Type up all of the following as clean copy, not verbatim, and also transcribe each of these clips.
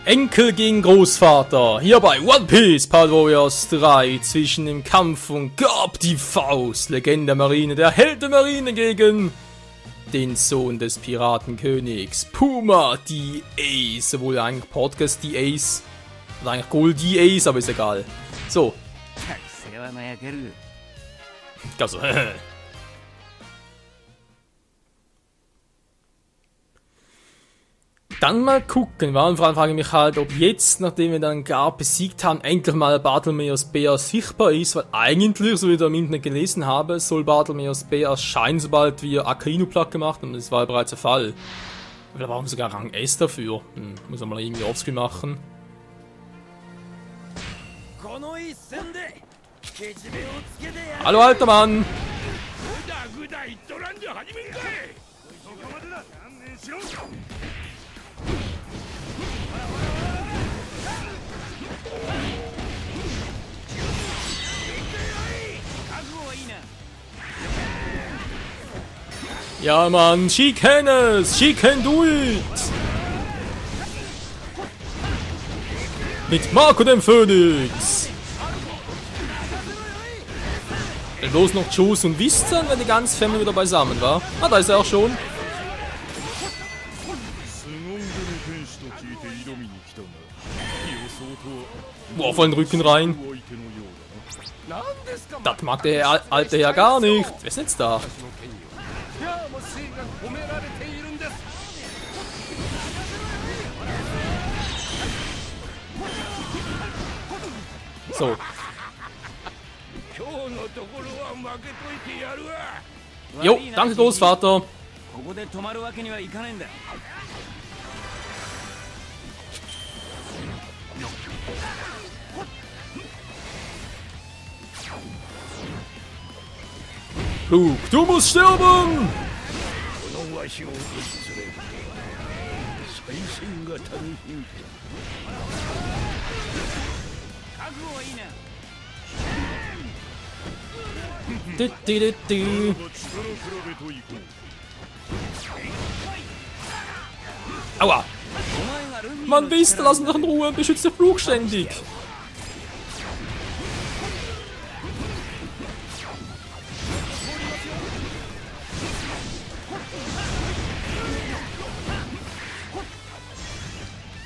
Enkel gegen Großvater. Hier bei One Piece Pirate Warriors 3 zwischen dem Kampf und gab die Faust. Legende der Marine, der Held der Marine gegen den Sohn des Piratenkönigs. Puma die Ace. Obwohl eigentlich Podcast die Ace. Oder eigentlich Gold die Ace, aber ist egal. So. Also, dann mal gucken, und vor allem frage ich mich halt, ob jetzt, nachdem wir dann Garp besiegt haben, endlich mal Bartholmeus Bär sichtbar ist, weil eigentlich, so wie ich da im Internet gelesen habe, soll Bartholmeus Bär erscheinen, sobald wir Akainu platt gemacht haben, und das war ja bereits der Fall. Oder warum sogar Rang S dafür? Muss man mal irgendwie offscreen machen. Hallo alter Mann! Ja Mann, she can es! She can do it! Mit Marco dem Phönix! Bloß noch Juice und Wissen, wenn die ganze Family wieder beisammen war. Ah, da ist er auch schon. Boah, voll den Rücken rein. Das mag der Alte ja gar nicht. Wer ist jetzt da? So. Jo, danke Großvater. Luke, du musst sterben! Aua! Mann, wisst ihr, lass ihn doch in Ruhe und beschützt den Flug ständig!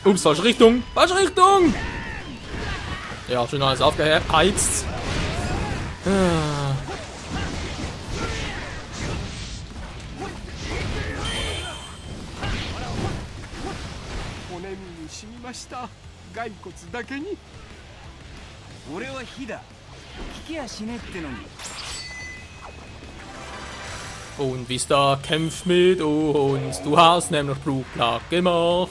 Ups, falsche Richtung! Falsche Richtung! Ja, schön alles aufgeheizt. Und Vista kämpft mit uns. Du hast nämlich Blutplag gemacht.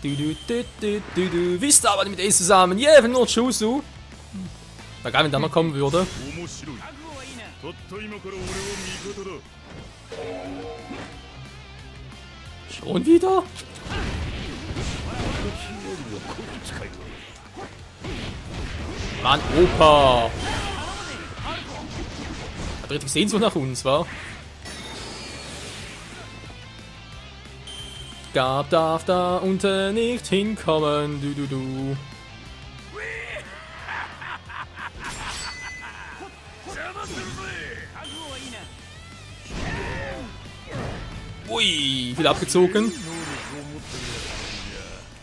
Vista arbeitet mit Ace zusammen. Yeah, wenn nur Chusu. Na geil, wenn der noch kommen würde. Schon wieder? Mann, Opa! Hat richtig gesehen, so nach uns war. Garp darf da unten nicht hinkommen, du. Ui, viel abgezogen.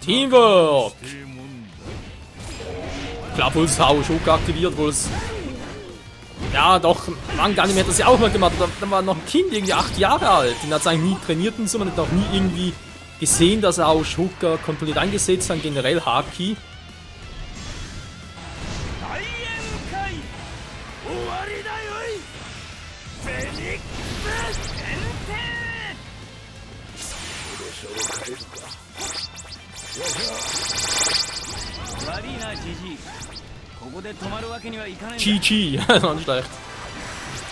Teamwork! Klar, wohl es Hauschuk aktiviert, wohl es. Ja, doch, Mann, gar nicht mehr hat das ja auch mal gemacht. Da war noch ein Kind, irgendwie 8 Jahre alt. Den hat es eigentlich nie trainiert und so. Man hat auch nie irgendwie gesehen, dass er Hauschuk kontrolliert eingesetzt hat, generell Haki. GG, das war nicht schlecht.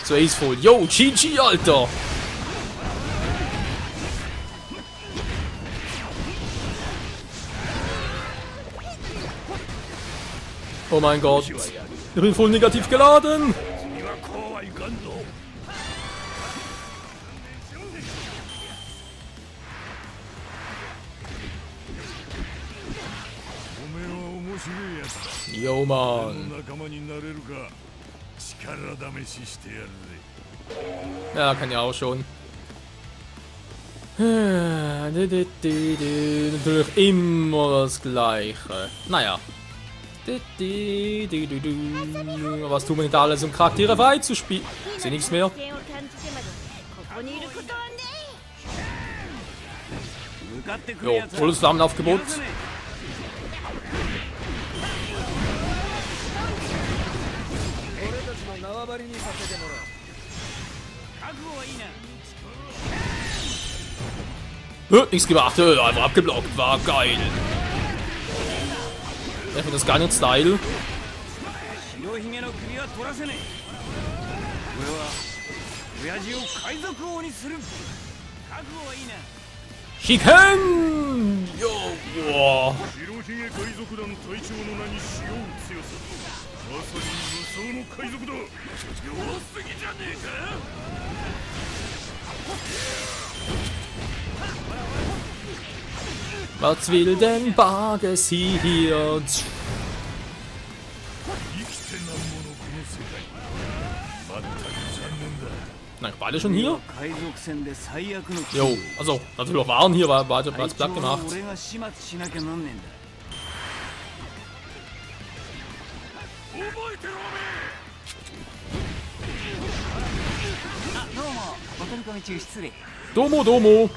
So aceful. Yo, GG, Alter! Oh mein Gott. Ich bin voll negativ geladen. Jo, Mann. Ja, kann ja auch schon. Natürlich immer das Gleiche. Naja. Was tun wir nicht alles, um Charaktere frei zu spielen? Ich sehe nichts mehr. Jo, volles Flammenaufgebot. Nichts gemacht, einfach abgeblockt, war geil. Ich finde das gar nicht Style. Chicken! Jo, boah. Was will denn Barges hier? Na, beide schon hier? Jo, also, natürlich waren hier, weil beide bereits platt gemacht. Domo, Domo.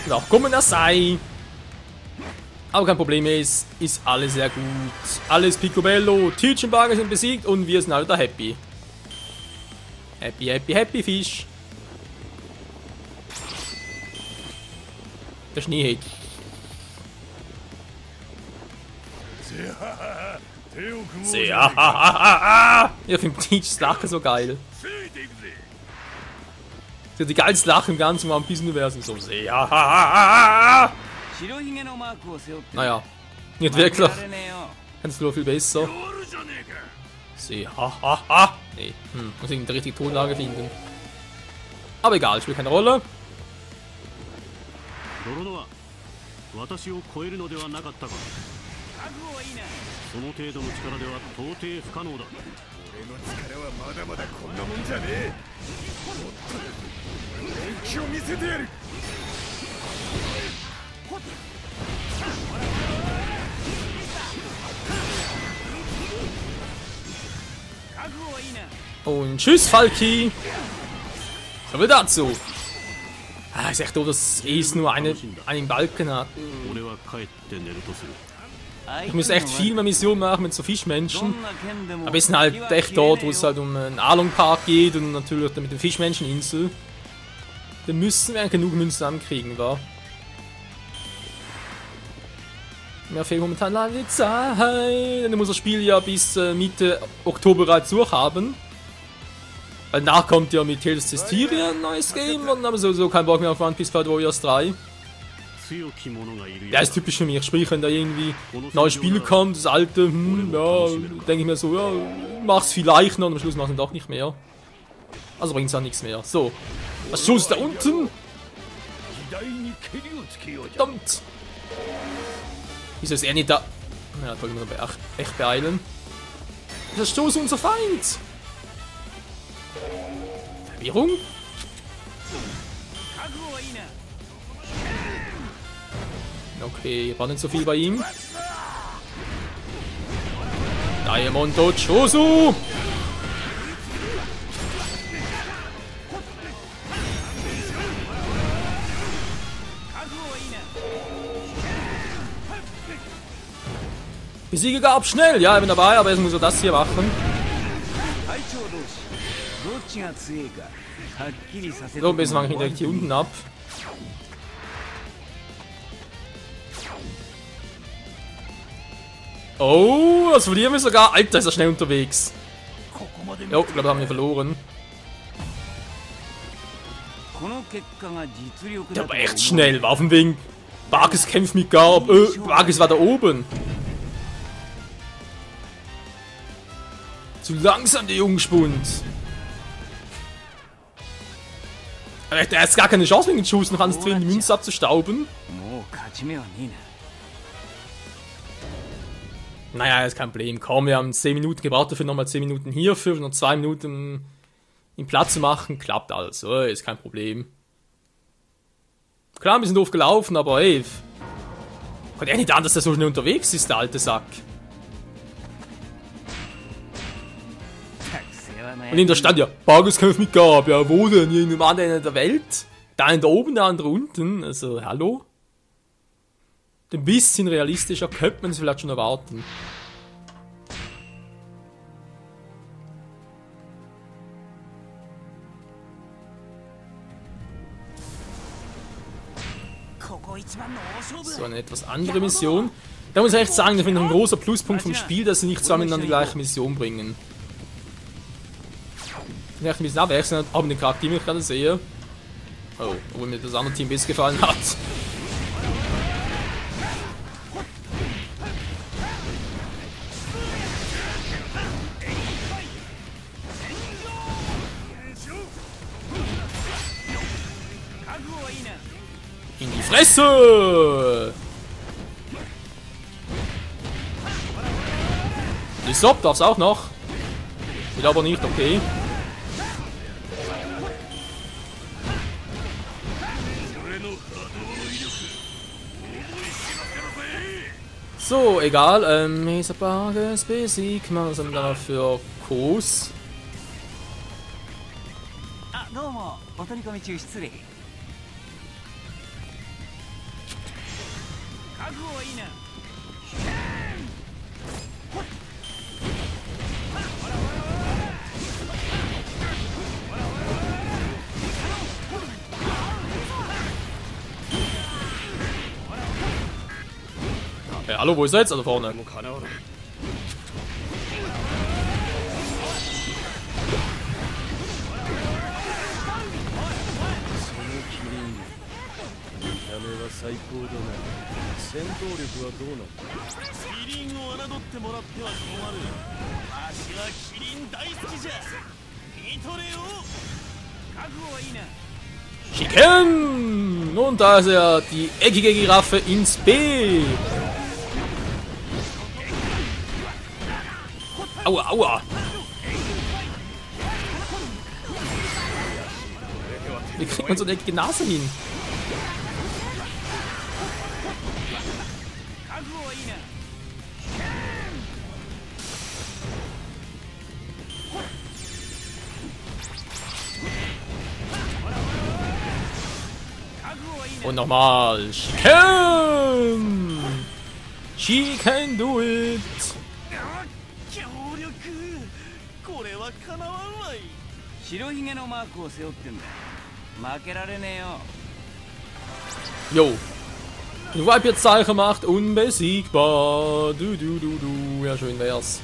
Ja, kommen das sei. Aber kein Problem mehr, ist alles sehr gut. Alles picobello, Teach und Barges sind besiegt und wir sind alle da happy. Happy, happy, happy Fisch. Der Schneehit. Sehr. Ich finde Teachs Lachen so geil. Sie hat die geilste Lache im ganzen One Piece Universum. So sehr. Naja, nicht wirklich. Kannst du nur viel besser. Sehr. Nee, muss ich in der richtigen Tonlage finden. Aber egal, spielt keine Rolle. Und tschüss, Falki. So viel dazu. Ah, ist echt doof, dass es nur einen Balken hat. Ich muss echt viel mehr Missionen machen mit so Fischmenschen. Aber wir sind halt echt dort, wo es halt um einen Along Park geht und natürlich mit der Fischmenscheninsel. Da müssen wir genug Münzen zusammenkriegen, wa? Mir fehlt momentan leider die Zeit. Dann muss das Spiel ja bis Mitte Oktober bereits durchhaben. Weil danach kommt ja mit Tales of Cestiria ein neues Game und dann haben wir sowieso keinen Bock mehr auf One Piece Fight Warriors 3. Ja, ist typisch für mich. Sprich, wenn da irgendwie ein neues Spiel kommt, das alte, ja, denke ich mir so, ja, mach's vielleicht noch und am Schluss mach's dann doch nicht mehr. Also bringt's auch nichts mehr. So. Was ist da unten? Verdammt! Wieso ist er nicht da? Ja, da wollen wir echt beeilen. Das ist Stoß unser Feind! Verwirrung? Okay, war nicht so viel bei ihm. Diamondo Chosu! Besiege gab schnell, ja, ich bin dabei, aber jetzt muss er das hier machen. So, ein bisschen mache ich direkt hier unten ab. Oh, das verlieren wir sogar. Alter, ist er schnell unterwegs. Jo, ich glaube, haben wir verloren. Der war echt schnell, war auf dem Weg. Barges kämpft mit Garb. Barges war da oben. Zu langsam, der Jungspund. Der hat jetzt gar keine Chance, wegen den Schuss noch ans drin, die Münze abzustauben. Naja, ist kein Problem. Komm, wir haben 10 Minuten gebraucht, dafür nochmal 10 Minuten hierfür, noch 2 Minuten im Platz zu machen. Klappt alles, ist kein Problem. Klar, ein bisschen doof gelaufen, aber ey. Kann ja nicht an, dass der so schnell unterwegs ist, der alte Sack. Und in der Stand, ja, Tageskampf mit Gab, ja, wo denn? In einem anderen Ende der Welt? Der eine da oben, der andere unten. Also, hallo? Ein bisschen realistischer könnte man es vielleicht schon erwarten. So, eine etwas andere Mission. Da muss ich echt sagen, das finde ich ein großer Pluspunkt vom Spiel, dass sie nicht zusammen an die gleiche Mission bringen. Vielleicht ein bisschen abwechseln, aber den Charakter, den ich gerade sehe. Oh, obwohl mir das andere Team besser gefallen hat. In die Fresse! Lysop darf's auch noch. Will aber nicht, okay. So, egal. Mesabages besiegt man. Was haben wir da für Kos? Okay, hallo, wo ist er jetzt? Also vorne. Chicken! Und da ist er, die eckige Giraffe ins B. Aua, aua! Wie kriegt man so eine eckige Nase hin? Und nochmal. She can! She can do it! Jo. Du Vibe jetzt Zeichen macht, unbesiegbar. Du. Ja, schön wär's.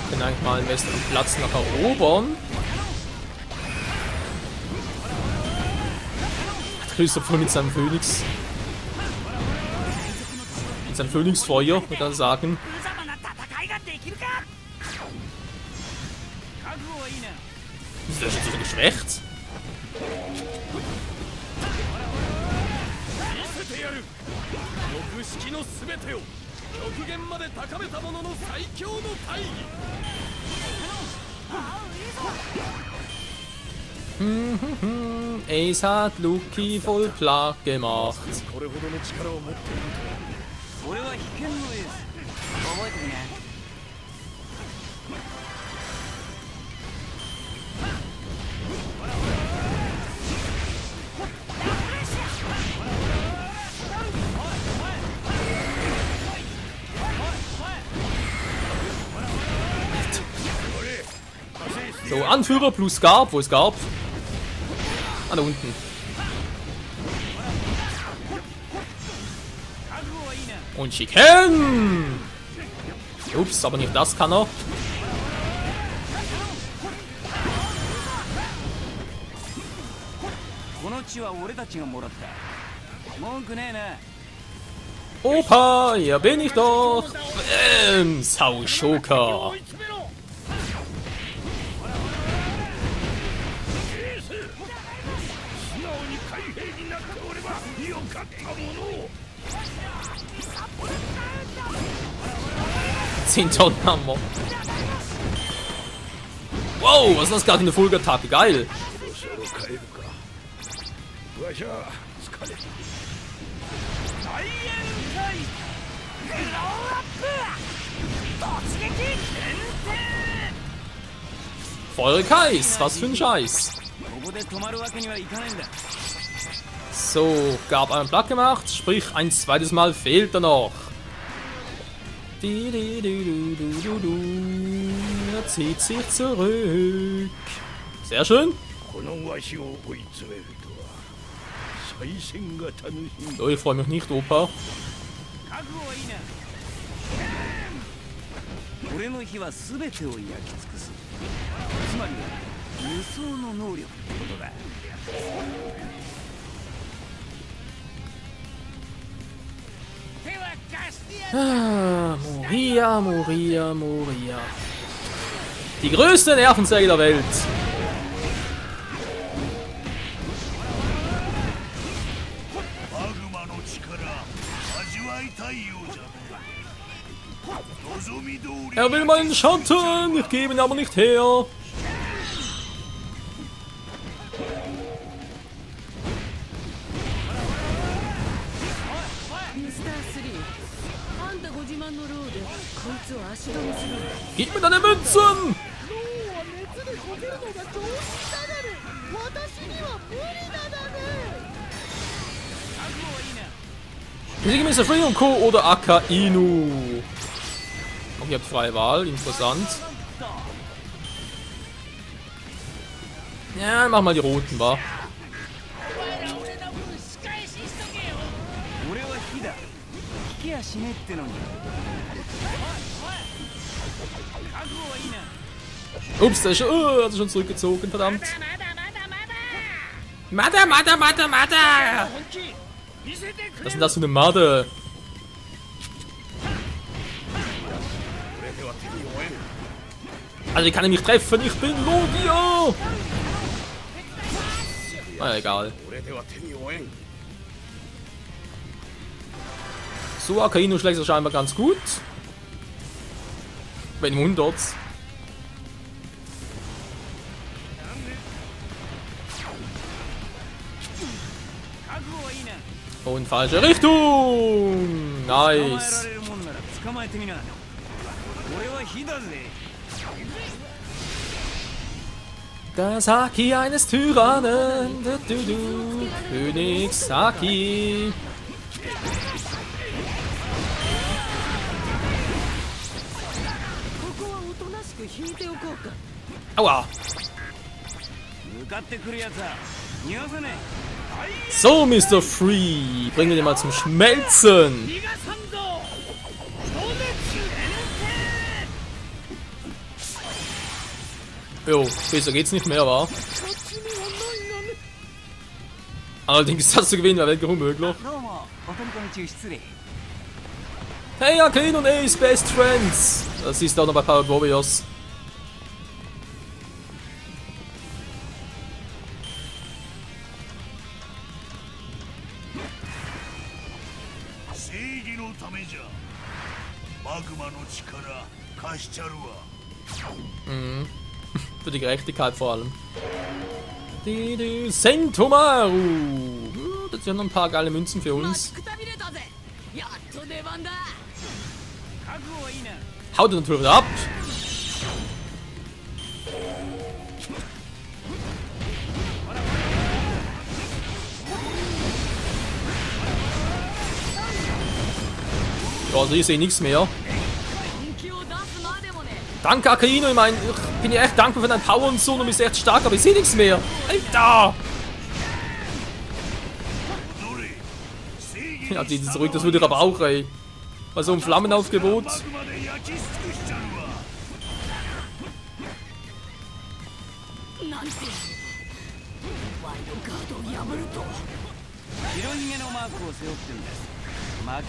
Ich kann eigentlich mal einen besseren Platz noch erobern. Christopher mit seinem Phönix. Mit seinem Phönixfeuer, würde ich dann sagen. Ist der schon so geschwächt? Ace hat Luki voll platt gemacht. So, Anführer plus Garb. Wo ist Garb? Ah, da unten. Und Chicken! Ups, aber nicht das kann er. Opa, hier bin ich doch! Saushoka! 10 Tonnen Hammer. Wow, was ist das gerade in der Folgeattacke? Geil. Feuerkais, was für ein Scheiß. So, Garb einen Platt gemacht, sprich ein zweites Mal fehlt er noch. Er zieht sich zurück. Sehr schön. So, ich freue mich nicht, Opa. Ah, Moria, Moria, Moria. Die größte Nervensäge der Welt. Er will meinen Schatten, ich gebe ihn aber nicht her. Gib mir deine Münzen! Besiege Mr. Free und Co. oder Aka Inu. Oh, ihr habt freie Wahl, interessant. Ja, mach mal die roten, wa? Ups, der ist schon, hat er schon zurückgezogen, verdammt. Mada, Mada, Mada, Mada! Was ist denn das für eine Made? Also, die kann ich mich treffen, ich bin Logia! Na, egal. So, Akainu schlägt er scheinbar ganz gut. Wenn 100. Und falsche Richtung! Nice! Das Haki eines Tyrannen! König Saki! Aua! So, Mr. Free, bringen wir den mal zum Schmelzen. Jo, besser geht's nicht mehr, wa? Allerdings das zu gewinnen wäre wirklich unmöglich. Hey, Arkane und Ace, Best Friends. Das ist auch noch bei Powered Warriors. Für die Gerechtigkeit vor allem. Sentomaru! Das sind noch ein paar geile Münzen für uns. Haut er natürlich wieder ab! Also ich sehe nichts mehr. Danke Akainu, ich meine, ich bin ja echt dankbar für dein Power und so, du bist echt stark, aber ich sehe nichts mehr. Alter! Ja, die zurück, das würde ich aber auch, ey. Bei so einem Flammenaufgebot.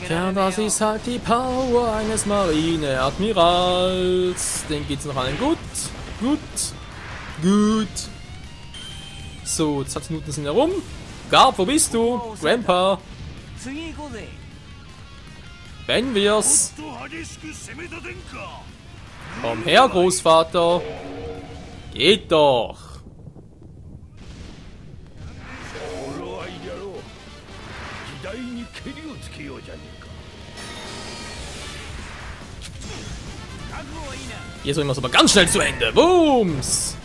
Ja, das ist halt die Power eines Marineadmirals. Den geht's noch allen gut. Gut. Gut. So, 20 Minuten sind herum. Garb, wo bist du? Grandpa. Wenn wir's. Komm her, Großvater. Geht doch. Jetzt bringen wir es aber ganz schnell zu Ende. Booms.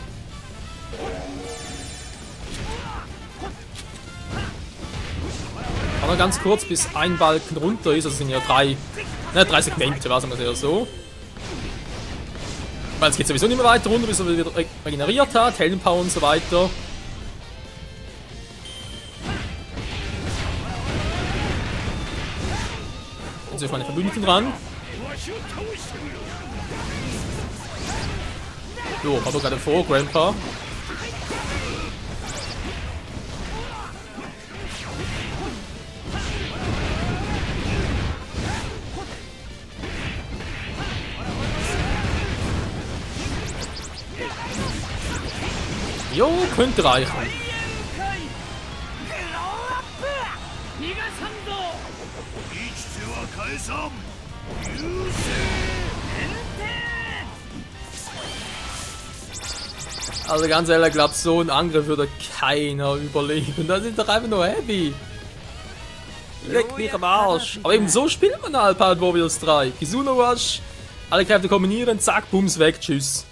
Aber ganz kurz, bis ein Balken runter ist. Also sind ja drei Segmente, war es ja so. Weil es geht sowieso nicht mehr weiter runter, bis er wieder regeneriert hat, Heldenpower und so weiter. Jetzt sind meine Verbündeten dran. Jo, hat er gerade vor, Grandpa. Jo, könnte reichen. Also ganz ehrlich, ich glaube, so ein Angriff würde keiner überleben. Das ist doch einfach nur heavy. Leck mich am Arsch. Aber eben so spielt man halt Power Warriors 3. Kizuna Rush, alle Kräfte kombinieren, zack, bums, weg, tschüss.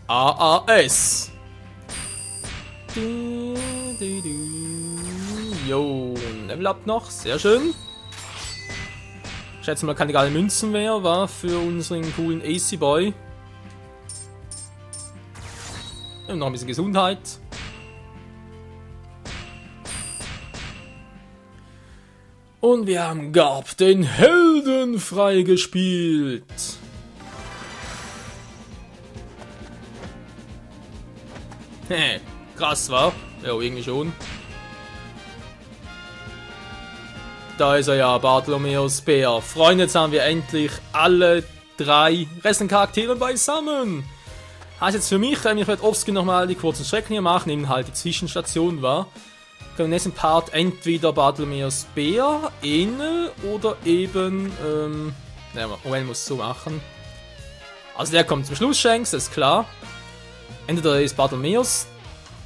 AAS. Jo, Level Up noch, sehr schön. Ich schätze mal, keine geile Münzen mehr, war für unseren coolen AC Boy. Und noch ein bisschen Gesundheit. Und wir haben Garb, den Helden, freigespielt. Krass, war? Ja, irgendwie schon. Da ist er ja, Bartholomäus Bär. Freunde, jetzt haben wir endlich alle drei Wrestling-Charaktere beisammen. Heißt jetzt für mich, ich werde offscreen nochmal die kurzen Strecken hier machen, eben halt die Zwischenstation war. Im nächsten Part entweder Bartholomäus Bär, Enel oder eben, Moment, muss so machen. Also der kommt zum Schluss, Shanks, das ist klar. Entweder ist Bartholomäus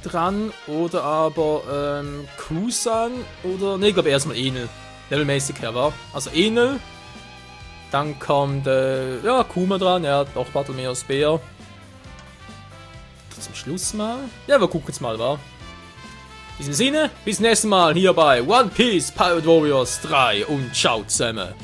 dran oder aber Kusan oder, ne, ich glaube erstmal Enel. Levelmäßig her war. Also Enel. Dann kommt, ja, Kuma dran, ja, doch Bartholomäus Bär. Zum Schluss mal. Ja, wir gucken jetzt mal, wa? In diesem Sinne, bis nächstes Mal hier bei One Piece Pirate Warriors 3 und ciao zusammen.